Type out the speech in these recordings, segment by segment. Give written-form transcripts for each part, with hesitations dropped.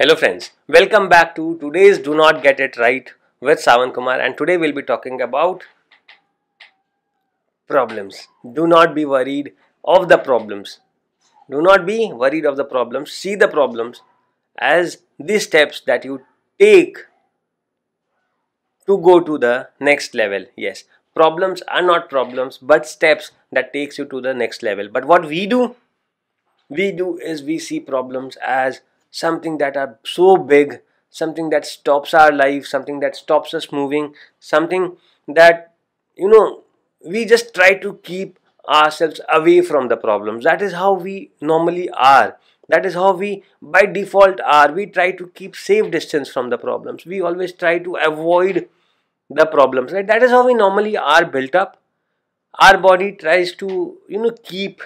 Hello friends, welcome back to today's Do Not Get It Right with Sawan Kumar, and today we'll be talking about problems. Do not be worried of the problems. Do not be worried of the problems. See the problems as the steps that you take to go to the next level. Yes, problems are not problems but steps that takes you to the next level. But what we do is we see problems as something that are so big, something that stops our life, something that stops us moving, something that you know we just try to keep ourselves away from the problems. That is how we normally are. That is how we by default are. We try to keep safe distance from the problems. We always try to avoid the problems, right? That is how we normally are built up. Our body tries to keep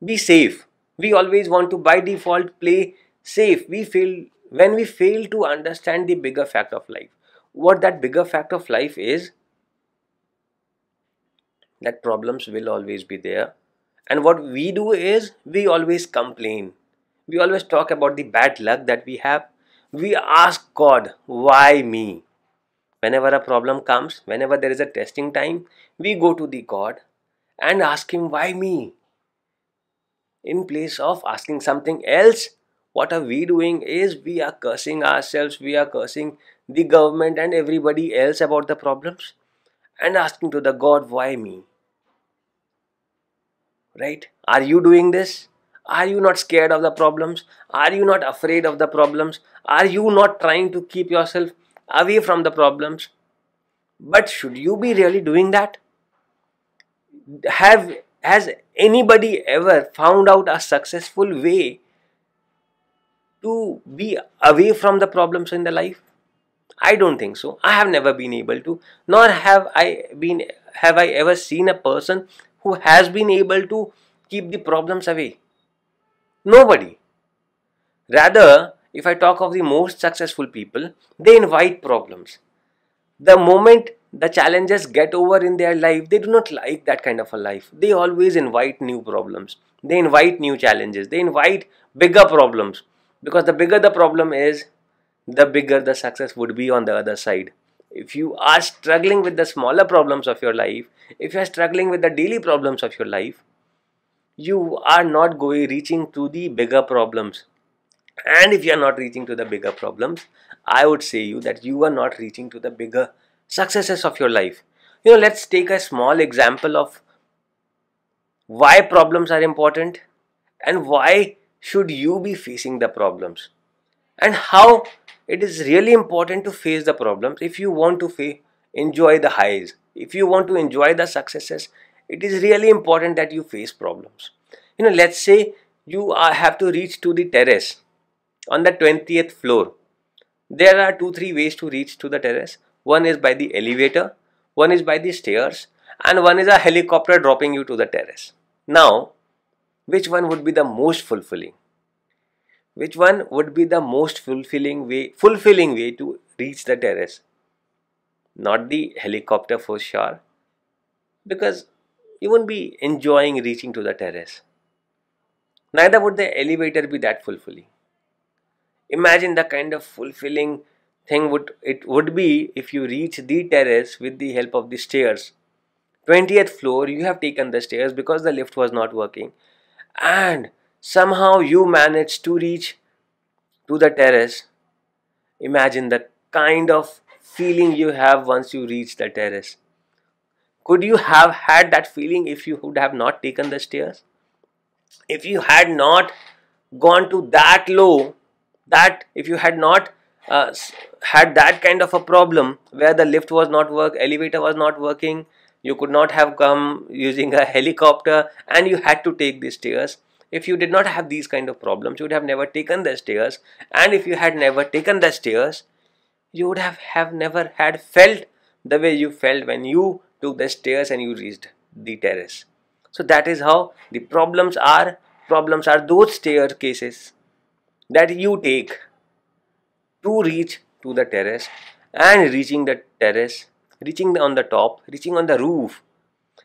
be safe. We always want to by default play safe. We fail to understand the bigger fact of life. What that bigger fact of life is, that problems will always be there. And what we do is we always complain. We always talk about the bad luck that we have. We ask God, why me? Whenever a problem comes, whenever there is a testing time, we go to the God and ask him, why me? In place of asking something else, what are we doing is we are cursing ourselves, we are cursing the government and everybody else about the problems and asking to the God, why me? Right? Are you doing this? Are you not scared of the problems? Are you not afraid of the problems? Are you not trying to keep yourself away from the problems? But should you be really doing that? Has anybody ever found out a successful way to be away from the problems in the life? I don't think so. I have never been able to, nor have I ever seen a person who has been able to keep the problems away. Nobody. Rather, if I talk of the most successful people, they invite problems. The moment the challenges get over in their life, they do not like that kind of a life. They always invite new problems. They invite new challenges. They invite bigger problems. Because the bigger the problem is, the bigger the success would be on the other side. If you are struggling with the smaller problems of your life, if you are struggling with the daily problems of your life, you are not reaching to the bigger problems. And if you are not reaching to the bigger problems, I would say you that you are not reaching to the bigger successes of your life. Let's take a small example of why problems are important and why should you be facing the problems, and how it is really important to face the problems if you want to enjoy the highs. If you want to enjoy the successes, it is really important that you face problems. Let's say have to reach to the terrace on the 20th floor. There are 2-3 ways to reach to the terrace. One is by the elevator, one is by the stairs, and one is a helicopter dropping you to the terrace. Now, which one would be the most fulfilling? Which one would be the most fulfilling way to reach the terrace? Not the helicopter for sure, because you won't be enjoying reaching to the terrace. Neither would the elevator be that fulfilling. Imagine the kind of fulfilling thing would be if you reach the terrace with the help of the stairs. 20th floor, you have taken the stairs because the lift was not working, and somehow you managed to reach to the terrace. Imagine the kind of feeling you have once you reach the terrace. Could you have had that feeling if you would have not taken the stairs? If you had not gone to that low, that if you had not had that kind of a problem where the lift was not elevator was not working, you could not have come using a helicopter and you had to take the stairs. If you did not have these kind of problems, you would have never taken the stairs. And if you had never taken the stairs, you would have never had felt the way you felt when you took the stairs and you reached the terrace. So that is how the problems are. Problems are those staircases that you take to reach to the terrace, and reaching the terrace, reaching on the top, reaching on the roof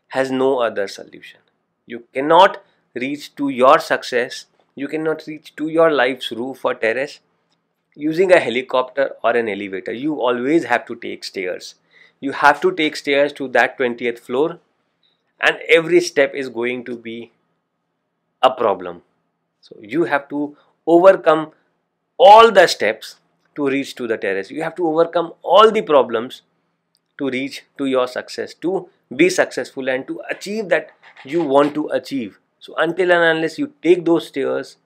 has no other solution. You cannot reach to your success You cannot reach to your life's roof or terrace using a helicopter or an elevator. You always have to take stairs. You have to take stairs to that 20th floor, and every step is going to be a problem. So you have to overcome all the steps to reach to the terrace. You have to overcome all the problems to reach to your success, to be successful and to achieve that you want to achieve. So until and unless you take those stairs,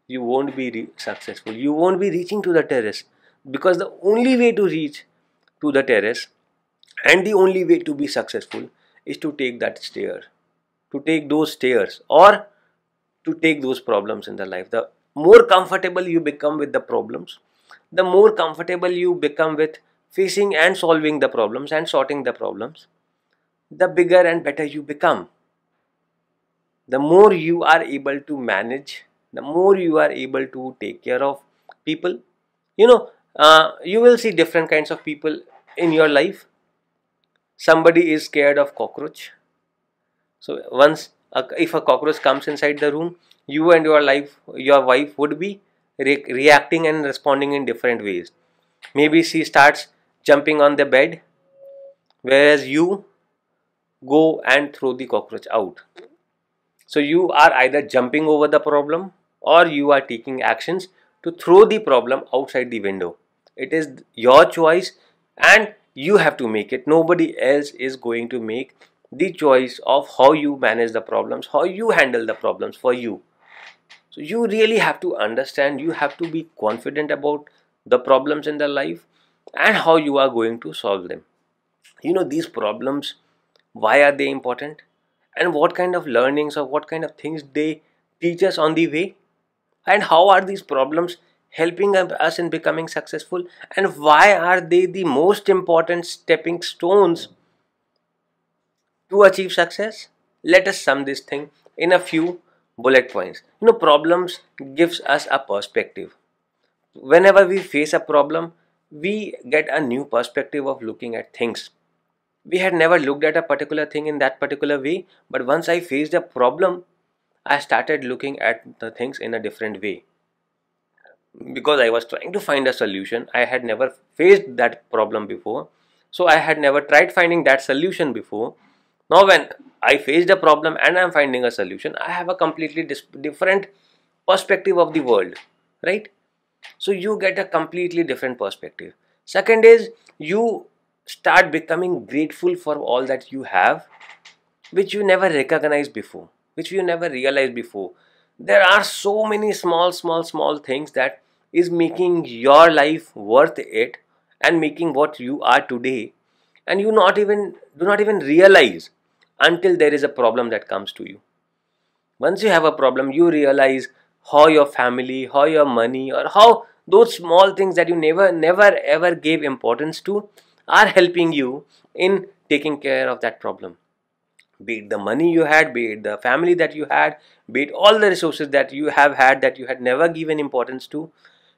you won't be successful. You won't be reaching to the terrace, because the only way to reach to the terrace and the only way to be successful is to take that stair, to take those stairs, or to take those problems in the life. The more comfortable you become with the problems, the more comfortable you become with facing and solving the problems and sorting the problems, the bigger and better you become. The more you are able to manage, the more you are able to take care of people. You will see different kinds of people in your life. Somebody is scared of cockroach. So once if a cockroach comes inside the room, you and your wife would be reacting and responding in different ways. Maybe she starts jumping on the bed, whereas you go and throw the cockroach out. So you are either jumping over the problem, or you are taking actions to throw the problem outside the window. It is your choice and you have to make it. Nobody else is going to make the choice of how you manage the problems, how you handle the problems for you. So you really have to understand, you have to be confident about the problems in the life and how you are going to solve them. These problems, why are they important, and what kind of learnings or what kind of things they teach us on the way, and how are these problems helping us in becoming successful, and why are they the most important stepping stones to achieve success. Let us sum this thing in a few bullet points. Problems gives us a perspective. Whenever we face a problem, we get a new perspective of looking at things. We had never looked at a particular thing in that particular way, but once I faced a problem, I started looking at the things in a different way, because I was trying to find a solution. I had never faced that problem before, so I had never tried finding that solution before. Now when I faced a problem and I'm finding a solution, I have a completely different perspective of the world, right? So you get a completely different perspective. Second is, you start becoming grateful for all that you have, which you never recognized before, which you never realized before. There are so many small things that is making your life worth it and making what you are today, and you do not even realize until there is a problem that comes to you. Once you have a problem, you realize how your family, how your money, or how those small things that you never ever gave importance to are helping you in taking care of that problem. Be it the money you had, be it the family that you had, be it all the resources that you have had that you had never given importance to,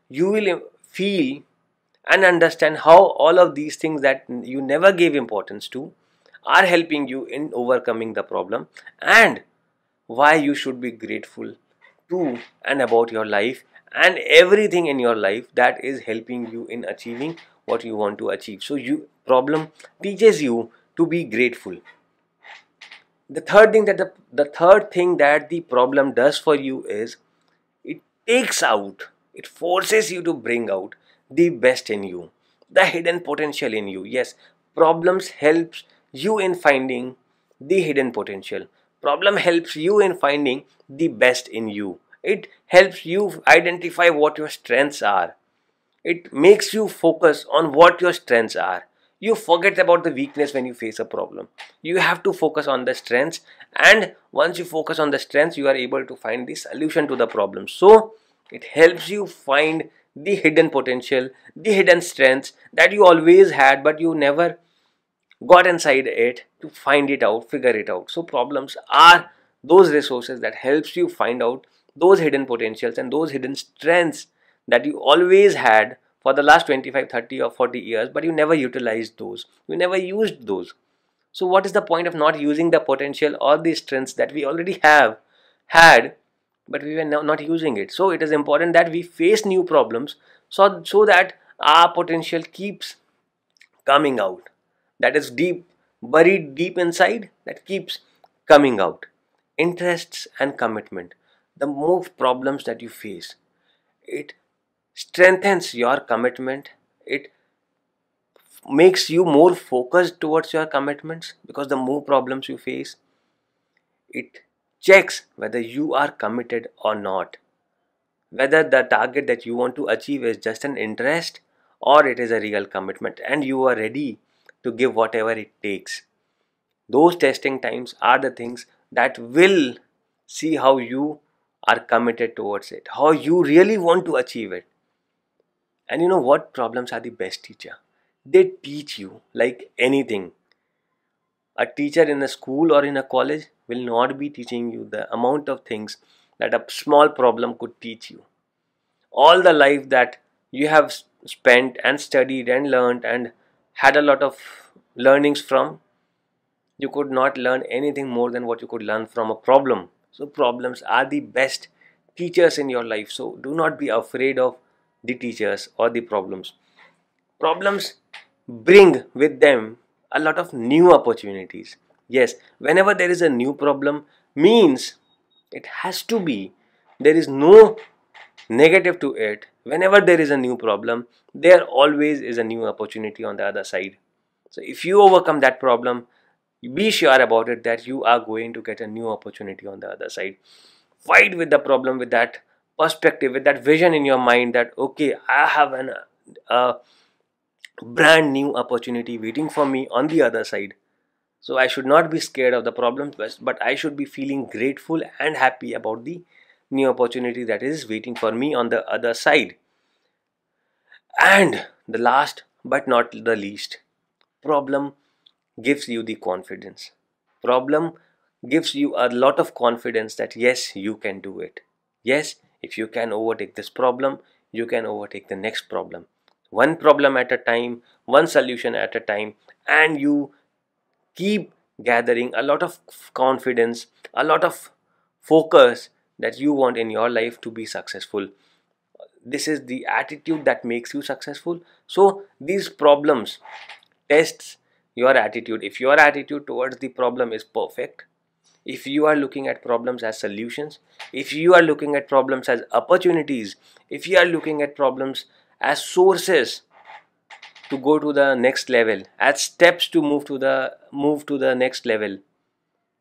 you will feel and understand how all of these things that you never gave importance to are helping you in overcoming the problem, and why you should be grateful to and about your life and everything in your life that is helping you in achieving what you want to achieve. So problem teaches you to be grateful. The third thing that the problem does for you is, it forces you to bring out the best in you, the hidden potential in you. Yes, problems helps you in finding the hidden potential. Problem helps you in finding the best in you. It helps you identify what your strengths are. It makes you focus on what your strengths are. You forget about the weakness when you face a problem. You have to focus on the strengths, and once you focus on the strengths, you are able to find the solution to the problem. So it helps you find the hidden potential, the hidden strengths that you always had but you never got inside it to find it out, figure it out. So problems are those resources that helps you find out those hidden potentials and those hidden strengths that you always had for the last 25, 30 or 40 years, but you never utilized those, you never used those. So what is the point of not using the potential or the strengths that we already have had, but we were not using it. So it is important that we face new problems, so that our potential keeps coming out, that is deep, buried deep inside, that keeps coming out. Interests and commitment, the more problems that you face, it strengthens your commitment. It makes you more focused towards your commitments, because the more problems you face, it checks whether you are committed or not, whether the target that you want to achieve is just an interest or it is a real commitment and you are ready to give whatever it takes. Those testing times are the things that will see how you are committed towards it, how you really want to achieve it. And you know what? Problems are the best teacher. They teach you like anything. A teacher in a school or in a college will not be teaching you the amount of things that a small problem could teach you. All the life that you have spent and studied and learned and had a lot of learnings from, you could not learn anything more than what you could learn from a problem. So problems are the best teachers in your life. So do not be afraid of the teachers or the problems. Problems bring with them a lot of new opportunities. Yes, whenever there is a new problem, means it has to be, there is no negative to it. Whenever there is a new problem, there always is a new opportunity on the other side. So if you overcome that problem, be sure about it that you are going to get a new opportunity on the other side. Fight with the problem with that perspective, with that vision in your mind that okay, I have a brand new opportunity waiting for me on the other side. So I should not be scared of the problems, but I should be feeling grateful and happy about the new opportunity that is waiting for me on the other side. And the last but not the least, problem gives you the confidence. Problem gives you a lot of confidence that yes, you can do it. Yes, if you can overtake this problem, you can overtake the next problem. One problem at a time, one solution at a time, and you keep gathering a lot of confidence, a lot of focus that you want in your life to be successful. This is the attitude that makes you successful. So these problems tests your attitude. If your attitude towards the problem is perfect, if you are looking at problems as solutions, if you are looking at problems as opportunities, if you are looking at problems as sources to go to the next level, as steps to move to the next level,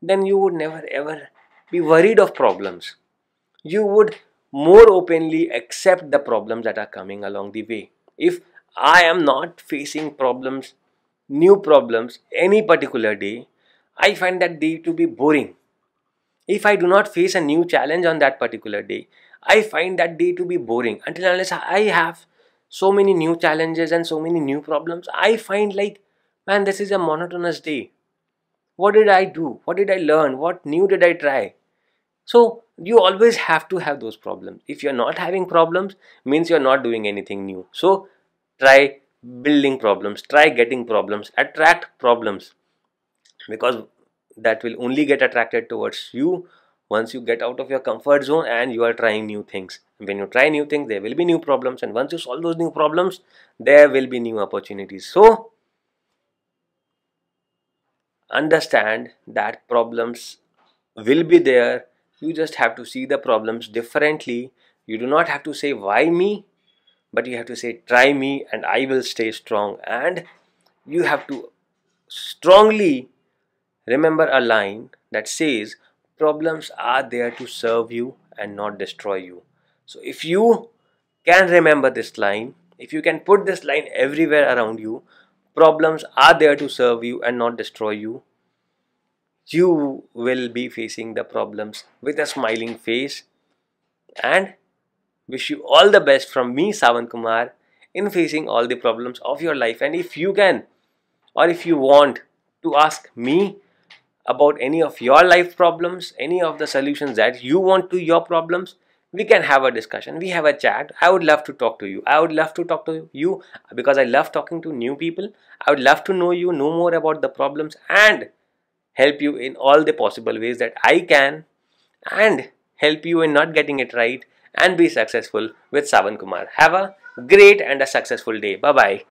then you would never ever be worried of problems. You would more openly accept the problems that are coming along the way. If I am not facing problems, new problems any particular day, I find that day to be boring. If I do not face a new challenge on that particular day, I find that day to be boring. Until unless I have so many new challenges and so many new problems, I find like, man, this is a monotonous day. What did I do? What did I learn? What new did I try? So you always have to have those problems. If you're not having problems, means you're not doing anything new. So try building problems, try getting problems, attract problems, because that will only get attracted towards you once you get out of your comfort zone and you are trying new things. When you try new things, there will be new problems, and once you solve those new problems, there will be new opportunities. So understand that problems will be there. You just have to see the problems differently. You do not have to say why me, but you have to say try me and I will stay strong. And you have to strongly remember a line that says problems are there to serve you and not destroy you. So if you can remember this line, if you can put this line everywhere around you, problems are there to serve you and not destroy you, you will be facing the problems with a smiling face. And wish you all the best from me, Savan Kumar, in facing all the problems of your life. And if you can, or if you want to ask me about any of your life problems, any of the solutions that you want to your problems, we can have a discussion. We have a chat. I would love to talk to you. I would love to talk to you because I love talking to new people. I would love to know you, know more about the problems, and help you in all the possible ways that I can, and help you in not getting it right and be successful with Savan Kumar. Have a great and a successful day. Bye bye.